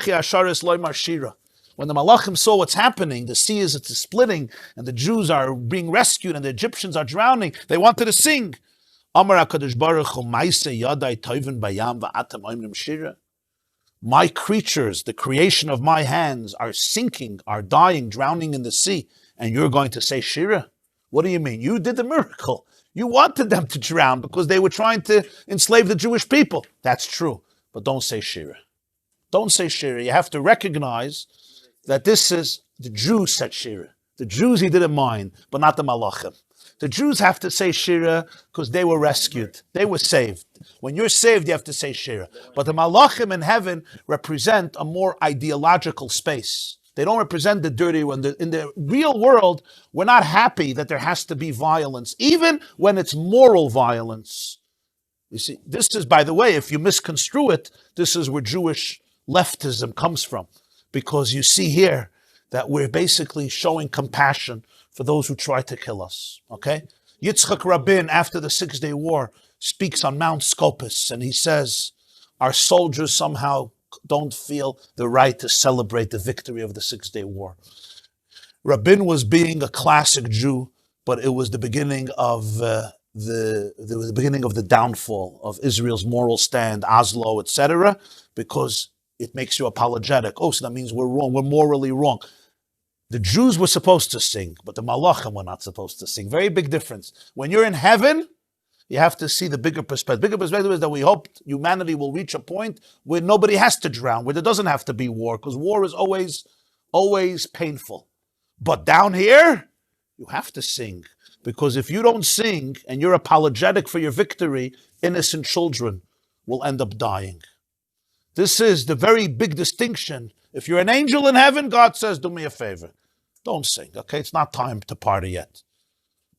When the Malachim saw what's happening, the sea is splitting, and the Jews are being rescued, and the Egyptians are drowning, they wanted to sing. My creatures, the creation of my hands, are sinking, are dying, drowning in the sea, and you're going to say Shira? What do you mean? You did the miracle. You wanted them to drown because they were trying to enslave the Jewish people. That's true, but don't say Shira. Don't say Shira. You have to recognize that this is, the Jews said Shira. The Jews he didn't mind, but not the Malachim. The Jews have to say Shira because they were rescued. They were saved. When you're saved, you have to say Shira. But the Malachim in heaven represent a more ideological space. They don't represent the dirty one. In the real world, we're not happy that there has to be violence, even when it's moral violence. You see, this is, by the way, if you misconstrue it, this is where Jewish Leftism comes from. Because you see here that we're basically showing compassion for those who try to kill us, okay? Yitzchak Rabin, after the 6-Day War, speaks on Mount Scopus, and he says, our soldiers somehow don't feel the right to celebrate the victory of the 6-Day War. Rabin was being a classic Jew, but it was the beginning of the beginning of the downfall of Israel's moral stand, Oslo, etc., because it makes you apologetic. Oh, so that means we're wrong, we're morally wrong. The Jews were supposed to sing, but the Malachim were not supposed to sing. Very big difference. When you're in heaven, you have to see the bigger perspective. Bigger perspective is that we hope humanity will reach a point where nobody has to drown, where there doesn't have to be war, because war is always painful. But down here, you have to sing, because if you don't sing and you're apologetic for your victory, innocent children will end up dying. This is the very big distinction. If you're an angel in heaven, God says, do me a favor. Don't sing, okay? It's not time to party yet.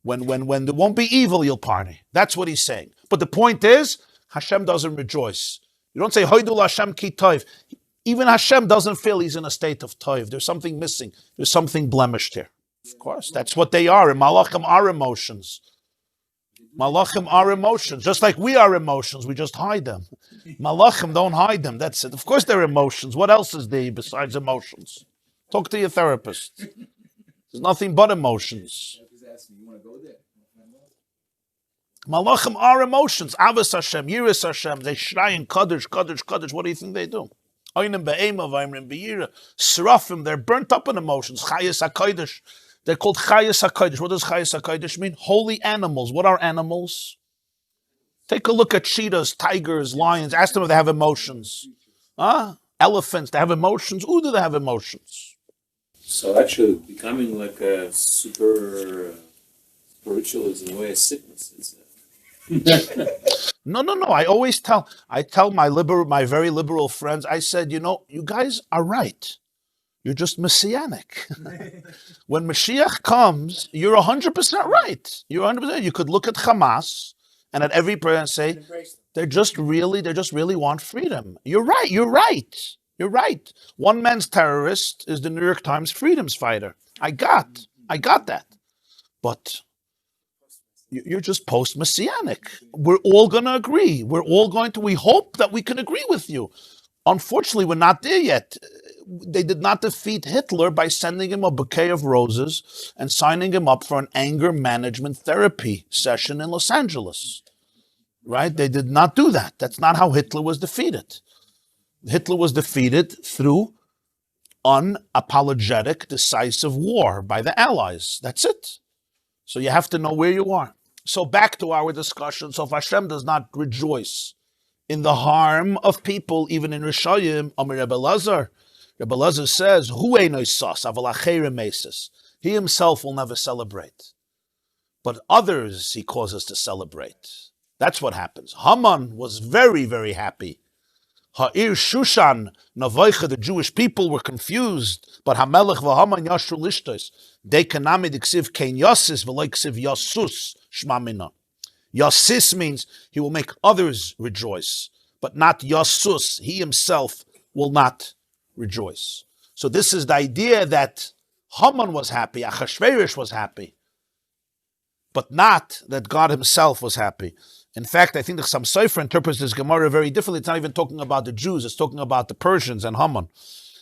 When there won't be evil, you'll party. That's what he's saying. But the point is, Hashem doesn't rejoice. You don't say, Hoidul Hashem ki toiv. Even Hashem doesn't feel he's in a state of toiv. There's something missing. There's something blemished here. Of course, that's what they are. And Malachim are emotions. Malachim are emotions, just like we are emotions. We just hide them. Malachim don't hide them. That's it. Of course they're emotions. What else is there besides emotions? Talk to your therapist. There's nothing but emotions. Malachim are emotions. Avos Hashem, Yiras Hashem. They shrayin Kaddish, Kaddish, Kaddish. What do you think they do? Oynim be'ema, v'ayimrim be'yira. Serafim, they're burnt up in emotions. Chayas HaKadosh. They're called Chayas HaKadosh. What does Chayas HaKadosh mean? Holy animals. What are animals? Take a look at cheetahs, tigers, lions. Ask them if they have emotions. Elephants, they have emotions. Who do they have emotions? So actually becoming like a super spiritual is in a way a sickness. No. I tell my very liberal friends, I said, you guys are right. You're just messianic. When Mashiach comes, you're 100% right. You're 100%. You could look at Hamas and at every prayer and say, they just really want freedom. You're right. One man's terrorist is the New York Times freedoms fighter. I got that. But you're just post-messianic. We're all going to agree. We hope that we can agree with you. Unfortunately, we're not there yet. They did not defeat Hitler by sending him a bouquet of roses and signing him up for an anger management therapy session in Los Angeles. Right? They did not do that. That's not how Hitler was defeated. Hitler was defeated through unapologetic, decisive war by the Allies. That's it. So you have to know where you are. So back to our discussion. So if Hashem does not rejoice in the harm of people, even in Rishayim, Amir Rebbe Lazar says, Hu einoisas, aval acherim mesis. He himself will never celebrate. But others he causes to celebrate. That's what happens. Haman was very, very happy. Ha'ir Shushan, Navoicha, the Jewish people were confused. But Hamelech v'Haman yashru lishtos. They kanamid iksiv kein yasis v'lo iksiv yasus shmamina. Yasis means he will make others rejoice, but not yasus. He himself will not rejoice. So this is the idea that Haman was happy, Achashverosh was happy. but not that God himself was happy. In fact, I think the Chassam Sofer interprets this Gemara very differently. It's not even talking about the Jews, it's talking about the Persians and Haman.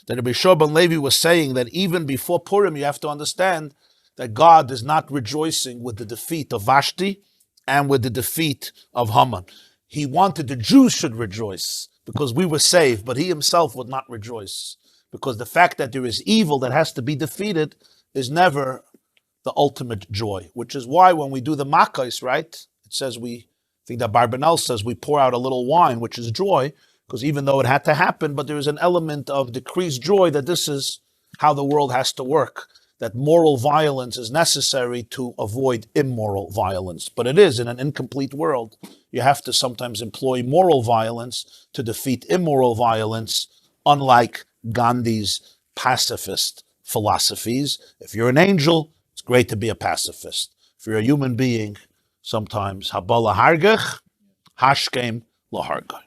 That Rabbi Shua ben Levi was saying that even before Purim, you have to understand that God is not rejoicing with the defeat of Vashti and with the defeat of Haman. He wanted the Jews should rejoice because we were saved, but he himself would not rejoice because the fact that there is evil that has to be defeated is never the ultimate joy, which is why when we do the Makkos, right, it says I think that Barbanel says we pour out a little wine, which is joy, because even though it had to happen, but there is an element of decreased joy that this is how the world has to work, that moral violence is necessary to avoid immoral violence. But it is in an incomplete world. You have to sometimes employ moral violence to defeat immoral violence, unlike Gandhi's pacifist philosophies. If you're an angel, it's great to be a pacifist. If you're a human being, sometimes Habala Hargach, Hashkem Lahargach.